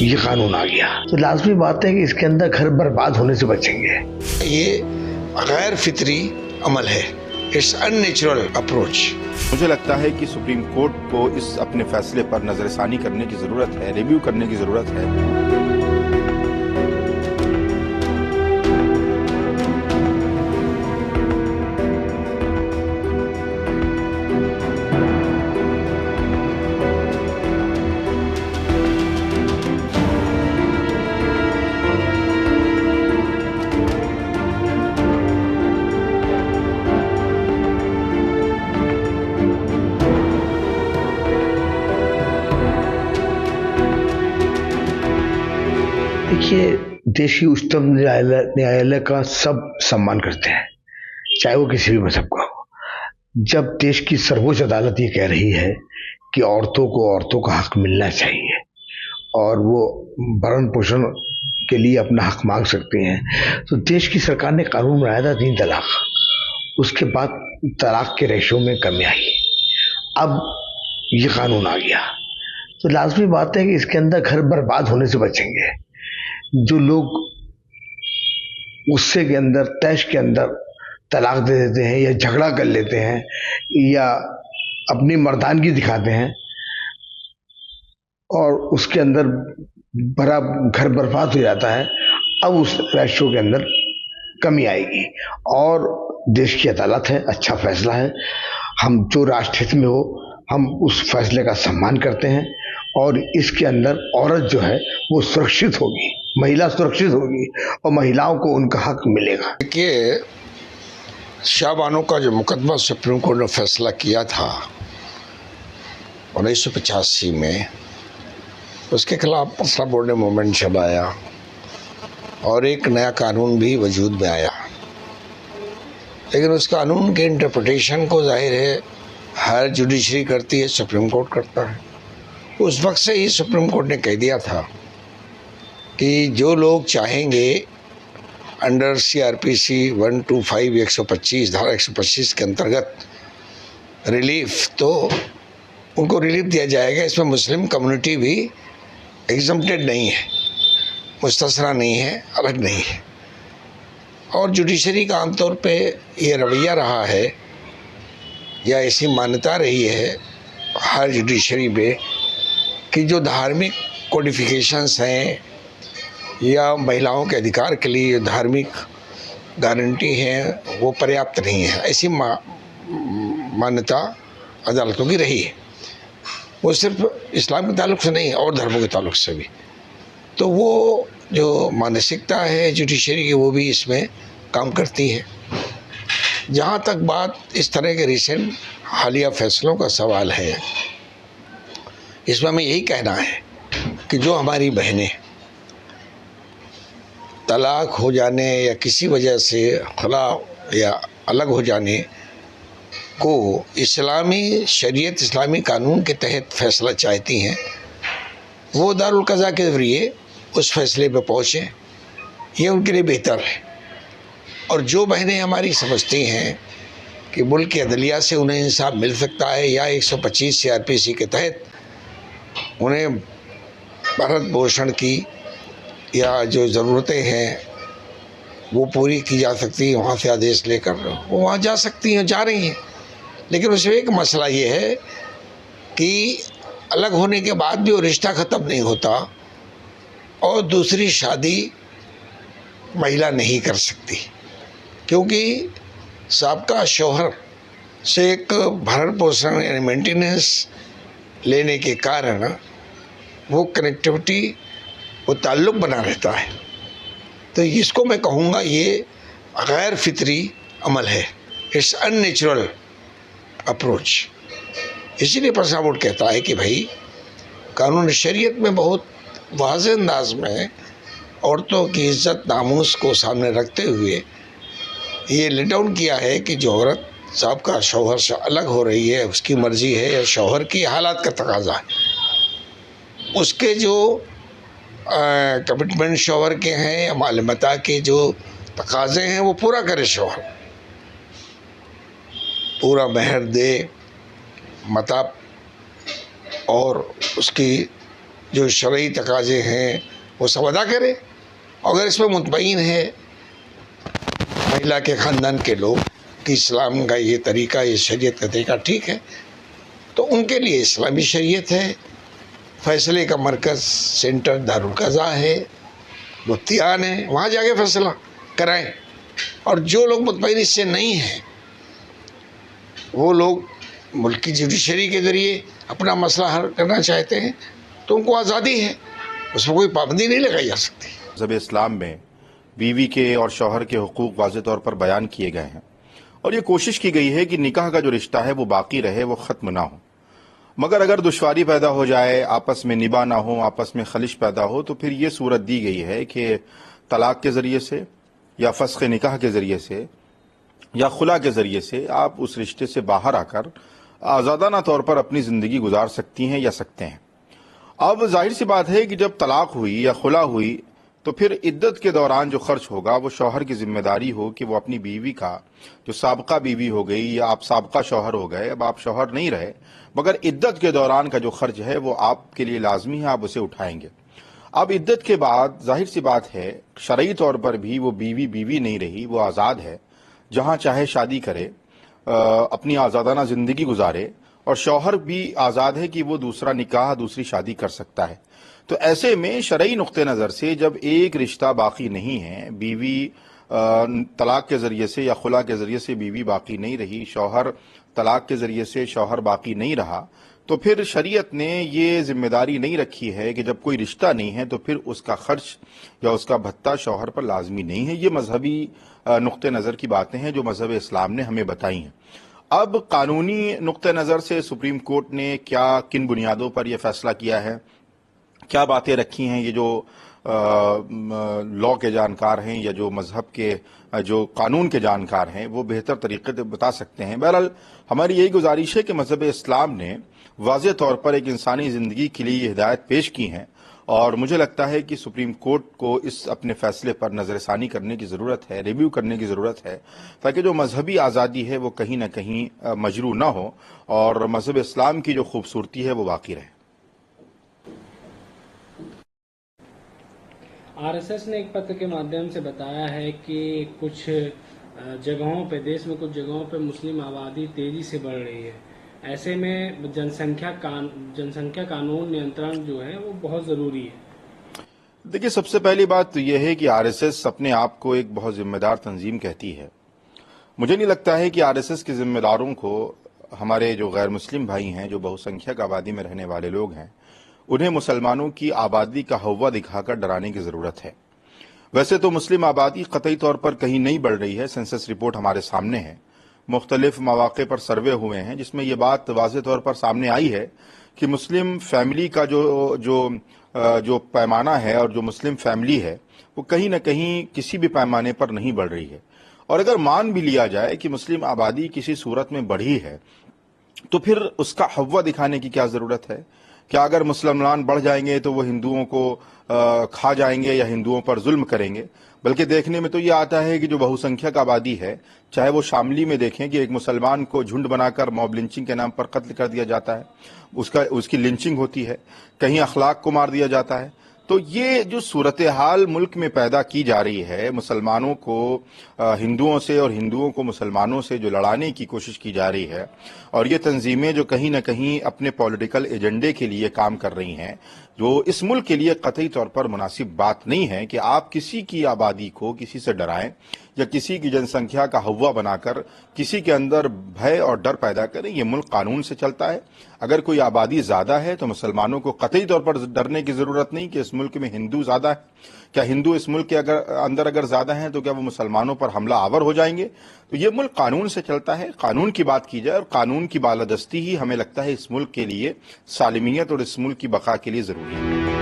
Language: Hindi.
ये कानून आ गया तो लाजमी बात है कि इसके अंदर घर बर्बाद होने से बचेंगे। ये गैर फितरी अमल है, इट्स अननेचुरल अप्रोच। मुझे लगता है कि सुप्रीम कोर्ट को इस अपने फैसले पर नजरसानी करने की जरूरत है, रिव्यू करने की जरूरत है। देखिए, देश की उच्चतम न्यायालय का सब सम्मान करते हैं, चाहे वो किसी भी मजहब का हो। जब देश की सर्वोच्च अदालत ये कह रही है कि औरतों का हक मिलना चाहिए और वो भरण पोषण के लिए अपना हक मांग सकती हैं, तो देश की सरकार ने कानून बनाया था 3 तलाक। उसके बाद तलाक के रेशो में कमी आई, अब ये कानून आ गया तो लाजमी बात है कि इसके अंदर घर बर्बाद होने से बचेंगे। जो लोग गुस्से के अंदर, तैश के अंदर तलाक दे देते हैं या झगड़ा कर लेते हैं या अपनी मर्दानगी दिखाते हैं और उसके अंदर बड़ा घर बर्बाद हो जाता है, अब उस रेशो के अंदर कमी आएगी। और देश की अदालत है, अच्छा फैसला है, हम जो राष्ट्रहित में हो हम उस फैसले का सम्मान करते हैं और इसके अंदर औरत जो है वो सुरक्षित होगी, महिला सुरक्षित होगी और महिलाओं को उनका हक मिलेगा। देखिए, शाहबानो का जो मुकदमा सुप्रीम कोर्ट ने फैसला किया था 1985 में, उसके खिलाफ मसला बोर्ड ने मूवमेंट चलाया और एक नया कानून भी वजूद में आया। लेकिन उस कानून के इंटरप्रिटेशन को जाहिर है हर जुडिशरी करती है, सुप्रीम कोर्ट करता है। उस वक्त से ही सुप्रीम कोर्ट ने कह दिया था कि जो लोग चाहेंगे अंडर CRPC 125 125 धारा 125 के अंतर्गत रिलीफ, तो उनको रिलीफ दिया जाएगा। इसमें मुस्लिम कम्युनिटी भी एग्जम्प्टेड नहीं है, मुस्तस्ना नहीं है, अलग नहीं है। और जुडिशरी का आमतौर पे ये रवैया रहा है या ऐसी मान्यता रही है हर जुडिशरी में कि जो धार्मिक कोडिफिकेशंस हैं या महिलाओं के अधिकार के लिए धार्मिक गारंटी है वो पर्याप्त नहीं है। ऐसी मान्यता अदालतों की रही है, वो सिर्फ इस्लाम के ताल्लुक से नहीं और धर्मों के ताल्लुक से भी। तो वो जो मानसिकता है जुडिशरी की वो भी इसमें काम करती है। जहाँ तक बात इस तरह के रिसेंट हालिया फैसलों का सवाल है, इसमें हमें यही कहना है कि जो हमारी बहनें तलाक हो जाने या किसी वजह से खला या अलग हो जाने को इस्लामी शरीयत, इस्लामी कानून के तहत फैसला चाहती हैं, वो दारुल क़ज़ा के ज़रिए उस फैसले पे पहुँचें, ये उनके लिए बेहतर है। और जो बहनें हमारी समझती हैं कि मुल्क की अदलिया से उन्हें इंसाफ मिल सकता है या 125 CRPC के तहत उन्हें भरण पोषण की या जो ज़रूरतें हैं वो पूरी की जा सकती है, वहाँ से आदेश लेकर वो वहाँ जा सकती हैं, जा रही हैं। लेकिन उसमें एक मसला ये है कि अलग होने के बाद भी वो रिश्ता ख़त्म नहीं होता और दूसरी शादी महिला नहीं कर सकती, क्योंकि साबका शौहर से एक भरण पोषण यानी मेंटेनेंस लेने के कारण वो कनेक्टिविटी, वो ताल्लुक़ बना रहता है। तो इसको मैं कहूँगा ये गैर फितरी अमल है, इट्स अननेचुरल अप्रोच। इसीलिए फैसला बोर्ड कहता है कि भाई कानून शरीयत में बहुत वाज़ेह अंदाज में औरतों की इज़्ज़त नामूस को सामने रखते हुए ये लेट डाउन किया है कि जो औरत साबका शौहर से अलग हो रही है, उसकी मर्ज़ी है या शौहर की हालात का तकाज़ा है, उसके जो कमिटमेंट शौहर के हैं या मालूमाता के जो तकाज़े हैं वो पूरा करे शौहर, पूरा महर दे, मता और उसकी जो शरई तकाजे हैं वो सब अदा करे। अगर इसमें मुतमईन है महिला के ख़ानदान के लोग कि इस्लाम का ये तरीका, ये शरीयत का तरीका ठीक है, तो उनके लिए इस्लामी शरीयत है, फ़ैसले का मरकज़ सेंटर दारुल क़ज़ा है, मुफ्तियान है, वहाँ जाके फ़ैसला कराएं। और जो लोग मुतमईन इससे नहीं हैं वो लोग मुल्क की जुडिशरी के ज़रिए अपना मसला हल करना चाहते हैं तो उनको आज़ादी है, उसमें कोई पाबंदी नहीं लगाई जा सकती। मज़हब इस्लाम में बीवी के और शौहर के हुकूक वाज़े तौर पर बयान किए गए हैं और ये कोशिश की गई है कि निकाह का जो रिश्ता है वो बाकी रहे, वो ख़त्म ना हो। मगर अगर दुश्वारी पैदा हो जाए, आपस में निभा ना हो, आपस में खलिश पैदा हो, तो फिर ये सूरत दी गई है कि तलाक के ज़रिए से या फ़स्ख़ निकाह के ज़रिए से या खुला के ज़रिए से आप उस रिश्ते से बाहर आकर आज़ादाना तौर पर अपनी ज़िंदगी गुजार सकती हैं या सकते हैं। अब जाहिर सी बात है कि जब तलाक हुई या खुला हुई तो फिर इद्दत के दौरान जो खर्च होगा वो शौहर की जिम्मेदारी हो कि वो अपनी बीवी का, जो साबका बीवी हो गई या आप साबका शौहर हो गए, अब आप शौहर नहीं रहे, मगर इद्दत के दौरान का जो खर्च है वो आपके लिए लाजमी है, आप उसे उठाएंगे। अब इद्दत के बाद जाहिर सी बात है शरई तौर पर भी वो बीवी बीवी नहीं रही, वो आज़ाद है, जहाँ चाहे शादी करे, अपनी आज़ादाना ज़िंदगी गुजारे, और शौहर भी आज़ाद है कि वो दूसरा निकाह, दूसरी शादी कर सकता है। तो ऐसे में शरई नुक्ते नज़र से जब एक रिश्ता बाकी नहीं है, बीवी तलाक के ज़रिए से या खुला के ज़रिए से बीवी बाकी नहीं रही, शौहर तलाक के ज़रिए से शौहर बाकी नहीं रहा, तो फिर शरीयत ने ये जिम्मेदारी नहीं रखी है कि जब कोई रिश्ता नहीं है तो फिर उसका खर्च या उसका भत्ता शौहर पर लाजमी नहीं है। ये मजहबी नुक्ते नज़र की बातें हैं जो मजहब इस्लाम ने हमें बताई हैं। अब कानूनी नुक्ते नज़र से सुप्रीम कोर्ट ने क्या, किन बुनियादों पर यह फैसला किया है, क्या बातें रखी हैं, ये जो लॉ के जानकार हैं या जो मजहब के, जो कानून के जानकार हैं, वो बेहतर तरीके से बता सकते हैं। बहरहाल हमारी यही गुजारिश है कि मजहब इस्लाम ने वाज़े तौर पर एक इंसानी ज़िंदगी के लिए ये हिदायत पेश की हैं और मुझे लगता है कि सुप्रीम कोर्ट को इस अपने फैसले पर नज़रसानी करने की ज़रूरत है, रिव्यू करने की ज़रूरत है, ताकि जो मजहबी आज़ादी है वो कहीं ना कहीं मजरू ना हो और मजहब इस्लाम की जो खूबसूरती है वो बाकी रहे। आरएसएस ने एक पत्र के माध्यम से बताया है कि कुछ जगहों पे, देश में कुछ जगहों पे मुस्लिम आबादी तेजी से बढ़ रही है। ऐसे में जनसंख्या कानून नियंत्रण जो है वो बहुत ज़रूरी है। देखिए, सबसे पहली बात तो यह है कि आरएसएस अपने आप को एक बहुत जिम्मेदार तंजीम कहती है। मुझे नहीं लगता है कि आरएसएस के जिम्मेदारों को हमारे जो गैर मुस्लिम भाई हैं, जो बहुसंख्यक आबादी में रहने वाले लोग हैं, उन्हें मुसलमानों की आबादी का हव्वा दिखाकर डराने की ज़रूरत है। वैसे तो मुस्लिम आबादी कतई तौर पर कहीं नहीं बढ़ रही है, सेंसस रिपोर्ट हमारे सामने है, मुख्तलिफ मौक़े पर सर्वे हुए हैं जिसमें यह बात वाज़े तौर पर सामने आई है कि मुस्लिम फैमिली का जो पैमाना है और जो मुस्लिम फैमिली है वो कहीं ना कहीं किसी भी पैमाने पर नहीं बढ़ रही है। और अगर मान भी लिया जाए कि मुस्लिम आबादी किसी सूरत में बढ़ी है तो फिर उसका हव्वा दिखाने की क्या ज़रूरत है? क्या अगर मुसलमान बढ़ जाएंगे तो वो हिंदुओं को खा जाएंगे या हिंदुओं पर जुल्म करेंगे? बल्कि देखने में तो ये आता है कि जो बहुसंख्यक आबादी है, चाहे वो शामली में देखें कि एक मुसलमान को झुंड बनाकर मॉब लिंचिंग के नाम पर कत्ल कर दिया जाता है, उसकी लिंचिंग होती है, कहीं अखलाक को मार दिया जाता है। तो ये जो सूरत हाल मुल्क में पैदा की जा रही है, मुसलमानों को हिंदुओं से और हिंदुओं को मुसलमानों से जो लड़ाने की कोशिश की जा रही है, और ये तंजीमें जो कहीं ना कहीं अपने पॉलिटिकल एजेंडे के लिए काम कर रही हैं, जो इस मुल्क के लिए कतई तौर पर मुनासिब बात नहीं है कि आप किसी की आबादी को किसी से डराएं या किसी की जनसंख्या का हव्वा बनाकर किसी के अंदर भय और डर पैदा करें। ये मुल्क कानून से चलता है। अगर कोई आबादी ज़्यादा है तो मुसलमानों को कतई तौर पर डरने की ज़रूरत नहीं कि इस मुल्क में हिंदू ज़्यादा है। क्या हिंदू इस मुल्क के अंदर अगर ज़्यादा हैं तो क्या वो मुसलमानों पर हमला आवर हो जाएंगे? तो ये मुल्क कानून से चलता है। कानून की बात की जाए और कानून की बालादस्ती ही हमें लगता है इस मुल्क के लिए सालिमियत और इस मुल्क की बका के लिए ज़रूरी है।